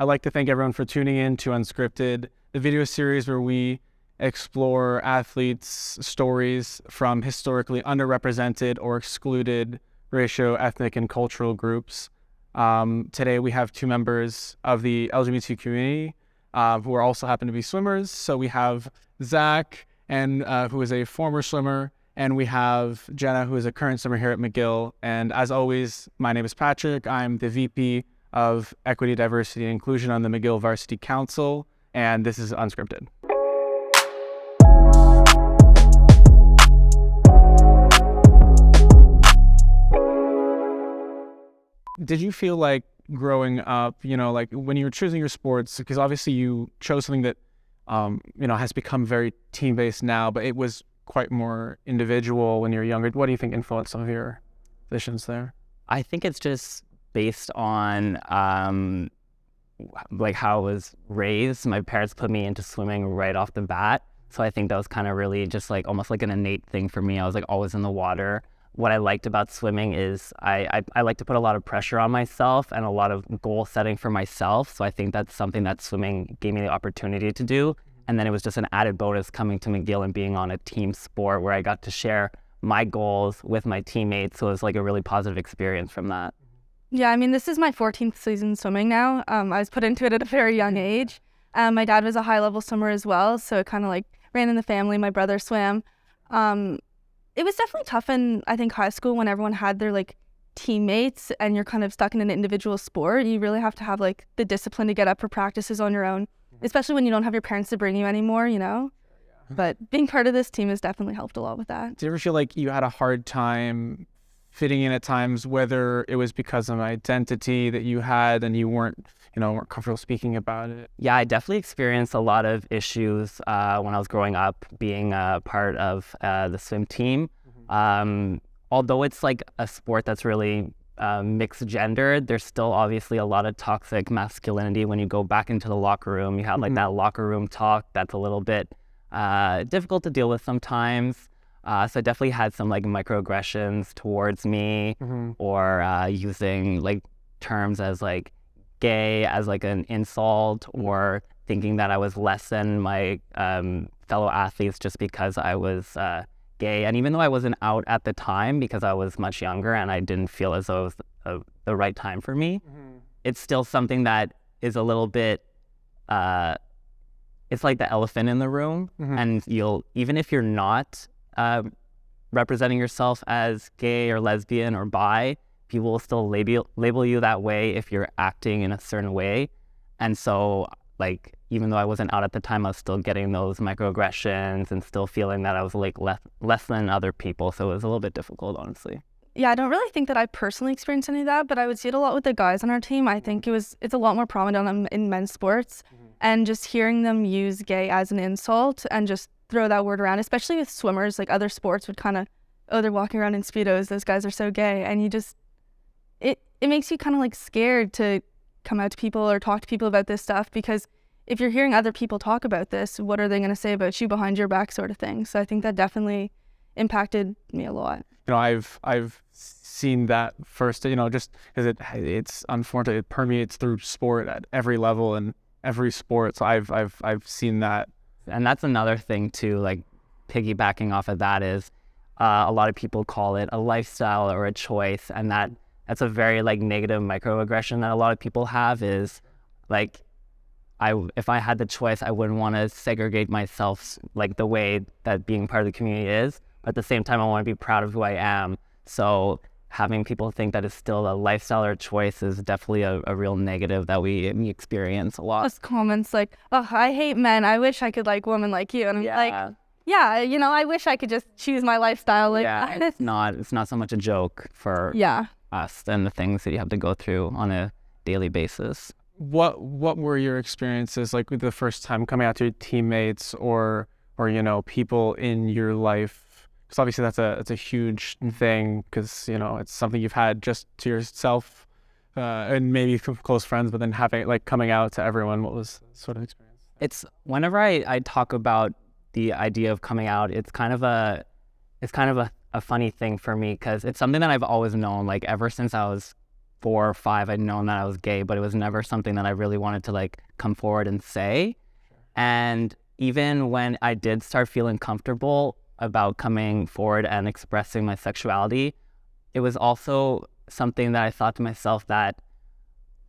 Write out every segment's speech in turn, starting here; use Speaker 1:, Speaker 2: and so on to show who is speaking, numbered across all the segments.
Speaker 1: I'd like to thank everyone for tuning in to Unscripted, the video series where we explore athletes' stories from historically underrepresented or excluded racial, ethnic, and cultural groups. Today we have two members of the LGBT community who are also happen to be swimmers. So we have Zach, and who is a former swimmer, and we have Jenna, who is a current swimmer here at McGill. And as always, my name is Patrick. I'm the VP of Equity, Diversity, and Inclusion on the McGill Varsity Council, and this is Unscripted. Did you feel like growing up, like when you were choosing your sports, because obviously you chose something that, has become very team-based now, but it was quite more individual when you were younger. What do you think influenced some of your decisions there?
Speaker 2: I think it's just based on like how I was raised. My parents put me into swimming right off the bat. So I think that was kind of really just like almost like an innate thing for me. I was like always in the water. What I liked about swimming is I like to put a lot of pressure on myself and a lot of goal setting for myself. So I think that's something that swimming gave me the opportunity to do. And then it was just an added bonus coming to McGill and being on a team sport where I got to share my goals with my teammates. So it was like a really positive experience from that.
Speaker 3: Yeah, I mean, this is my 14th season swimming now. I was put into it at a very young age. My dad was a high-level swimmer as well, so it kind of like ran in the family. My brother swam. It was definitely tough in, I think, high school when everyone had their like teammates and you're kind of stuck in an individual sport. You really have to have like the discipline to get up for practices on your own, especially when you don't have your parents to bring you anymore, But being part of this team has definitely helped a lot with that.
Speaker 1: Do you ever feel like you had a hard time fitting in at times, whether it was because of an identity that you had and you weren't comfortable speaking about it?
Speaker 2: Yeah, I definitely experienced a lot of issues when I was growing up being a part of the swim team. Although it's like a sport that's really mixed gendered, there's still obviously a lot of toxic masculinity when you go back into the locker room. You have like that locker room talk that's a little bit difficult to deal with sometimes. So I definitely had some like microaggressions towards me or using like terms as like gay as like an insult or thinking that I was less than my fellow athletes just because I was gay. And even though I wasn't out at the time because I was much younger and I didn't feel as though it was the right time for me, it's still something that is a little bit, it's like the elephant in the room. And even if you're not representing yourself as gay or lesbian or bi, people will still label you that way if you're acting in a certain way. And so like even though I wasn't out at the time, I was still getting those microaggressions and still feeling that I was like less than other people. So it was a little bit difficult, honestly.
Speaker 3: Yeah, I don't really think that I personally experienced any of that, but I would see it a lot with the guys on our team. I think it's a lot more prominent in men's sports, and just hearing them use gay as an insult and just throw that word around, especially with swimmers, like other sports would kind of, they're walking around in Speedos, those guys are so gay, and you just, it makes you kind of like scared to come out to people or talk to people about this stuff, because if you're hearing other people talk about this, what are they going to say about you behind your back sort of thing. So I think that definitely impacted me a lot.
Speaker 1: I've seen that first, just because it's unfortunate, it permeates through sport at every level and every sport. So I've seen that.
Speaker 2: And that's another thing too, like piggybacking off of that is a lot of people call it a lifestyle or a choice. And that's a very like negative microaggression that a lot of people have is like, if I had the choice, I wouldn't want to segregate myself like the way that being part of the community is. But at the same time, I want to be proud of who I am. So having people think that it's still a lifestyle or choice is definitely a real negative that we experience a lot.
Speaker 3: Just comments like, oh, I hate men. I wish I could like women like you. And I'm like, yeah, I wish I could just choose my lifestyle. Like,
Speaker 2: yeah, it's not so much a joke for us and the things that you have to go through on a daily basis.
Speaker 1: What were your experiences like with the first time coming out to your teammates or people in your life? Because obviously that's a huge thing, because it's something you've had just to yourself and maybe close friends, but then having like coming out to everyone. What was sort of experience?
Speaker 2: It's whenever I talk about the idea of coming out, it's kind of a funny thing for me, because it's something that I've always known, like ever since I was 4 or 5, I'd known that I was gay, but it was never something that I really wanted to like come forward and say. And even when I did start feeling comfortable about coming forward and expressing my sexuality, it was also something that I thought to myself that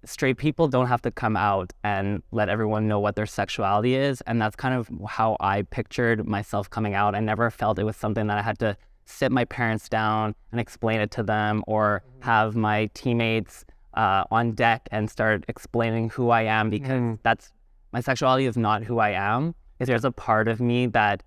Speaker 2: straight people don't have to come out and let everyone know what their sexuality is. And that's kind of how I pictured myself coming out. I never felt it was something that I had to sit my parents down and explain it to them, or have my teammates on deck and start explaining who I am, because my sexuality is not who I am. If there's a part of me that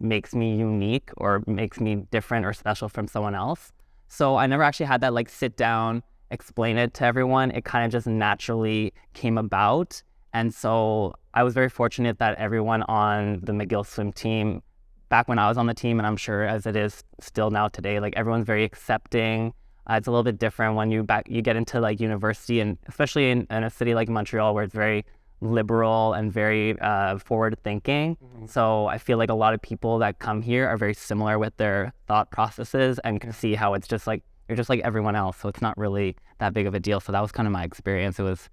Speaker 2: makes me unique or makes me different or special from someone else. So I never actually had that like sit down, explain it to everyone. It kind of just naturally came about. And so I was very fortunate that everyone on the McGill swim team, back when I was on the team, and I'm sure as it is still now today, like everyone's very accepting. It's a little bit different when you get into like university, and especially in a city like Montreal, where it's very liberal and very forward thinking. So I feel like a lot of people that come here are very similar with their thought processes, and can see how it's just like, you're just like everyone else. So it's not really that big of a deal. So that was kind of my experience. It was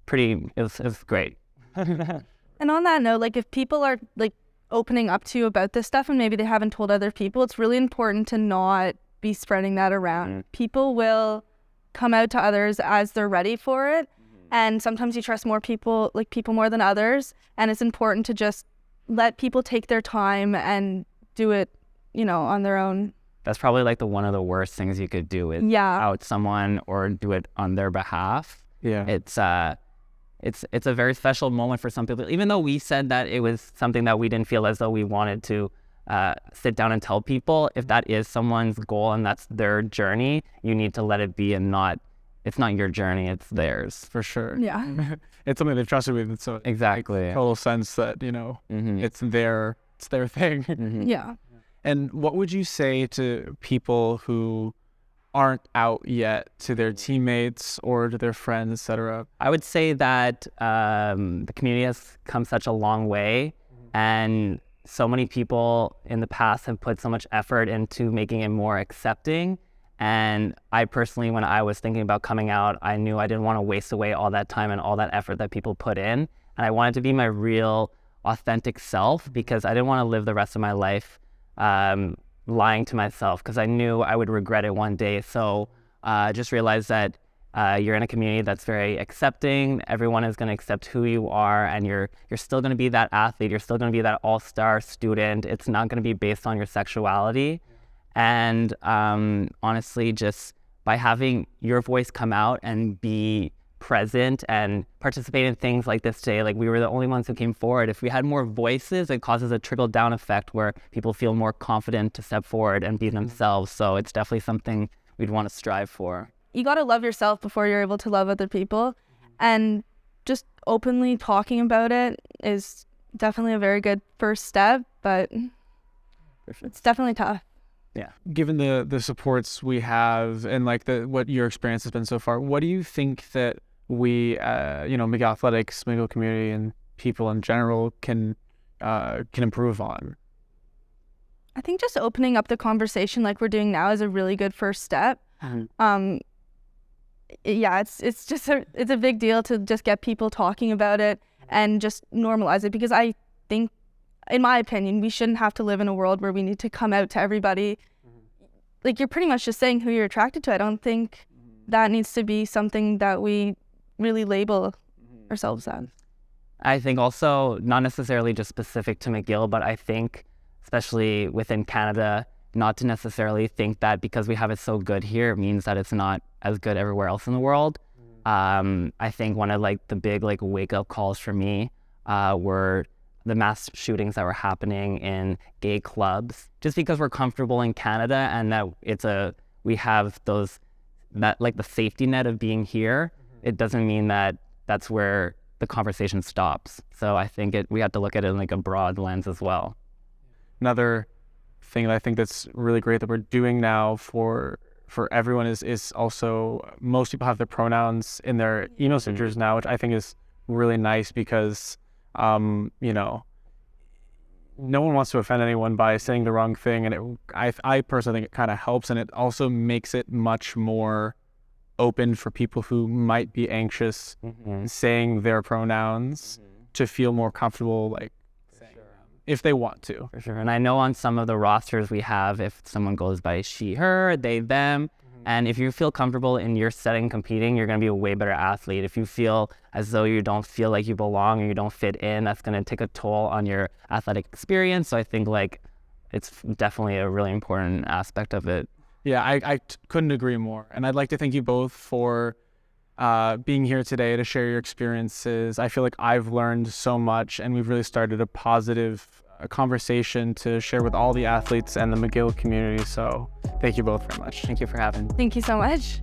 Speaker 2: great.
Speaker 3: And on that note, like if people are like opening up to you about this stuff and maybe they haven't told other people, it's really important to not be spreading that around. People will come out to others as they're ready for it. And sometimes you trust people more than others. And it's important to just let people take their time and do it, on their own.
Speaker 2: That's probably like one of the worst things you could do, is out someone or do it on their behalf.
Speaker 1: Yeah.
Speaker 2: It's a very special moment for some people. Even though we said that it was something that we didn't feel as though we wanted to sit down and tell people, if that is someone's goal and that's their journey, you need to let it be, and it's not your journey, it's theirs.
Speaker 1: For sure.
Speaker 3: Yeah.
Speaker 1: It's something they've trusted with. So
Speaker 2: exactly.
Speaker 1: Makes total sense that, it's their thing.
Speaker 3: Yeah.
Speaker 1: And what would you say to people who aren't out yet, to their teammates or to their friends, etc.?
Speaker 2: I would say that the community has come such a long way, and so many people in the past have put so much effort into making it more accepting. And I personally, when I was thinking about coming out, I knew I didn't want to waste away all that time and all that effort that people put in. And I wanted to be my real, authentic self, because I didn't want to live the rest of my life lying to myself, because I knew I would regret it one day. So just realize that you're in a community that's very accepting. Everyone is going to accept who you are, and you're still going to be that athlete. You're still going to be that all-star student. It's not going to be based on your sexuality. And honestly, just by having your voice come out and be present and participate in things like this today, like we were the only ones who came forward. If we had more voices, it causes a trickle-down effect where people feel more confident to step forward and be themselves. So it's definitely something we'd want to strive for.
Speaker 3: You got to love yourself before you're able to love other people. And just openly talking about it is definitely a very good first step, but it's definitely tough.
Speaker 2: Yeah.
Speaker 1: Given the supports we have and like what your experience has been so far, what do you think that we, McGill Athletics, McGill community, and people in general can improve on?
Speaker 3: I think just opening up the conversation like we're doing now is a really good first step. It's a big deal to just get people talking about it and just normalize it, because I think, in my opinion, we shouldn't have to live in a world where we need to come out to everybody. Like, you're pretty much just saying who you're attracted to. I don't think that needs to be something that we really label ourselves as.
Speaker 2: I think also, not necessarily just specific to McGill, but I think especially within Canada, not to necessarily think that because we have it so good here, it means that it's not as good everywhere else in the world. I think one of the big wake-up calls for me were the mass shootings that were happening in gay clubs. Just because we're comfortable in Canada and that we have the safety net of being here, it doesn't mean that that's where the conversation stops. So I think we have to look at it in a broad lens as well.
Speaker 1: Another thing that I think that's really great that we're doing now for everyone is also, most people have their pronouns in their email signatures now, which I think is really nice because no one wants to offend anyone by saying the wrong thing, and I personally think it kind of helps, and it also makes it much more open for people who might be anxious saying their pronouns to feel more comfortable, like saying them, if they want to.
Speaker 2: For sure. And I know on some of the rosters we have, if someone goes by she, her, they, them, and if you feel comfortable in your setting competing, you're going to be a way better athlete. If you feel as though you don't feel like you belong or you don't fit in, that's going to take a toll on your athletic experience. So I think like it's definitely a really important aspect of it.
Speaker 1: Yeah, I couldn't agree more. And I'd like to thank you both for being here today to share your experiences. I feel like I've learned so much, and we've really started a positive conversation to share with all the athletes and the McGill community. So thank you both very much.
Speaker 2: Thank you for having me.
Speaker 3: Thank you so much.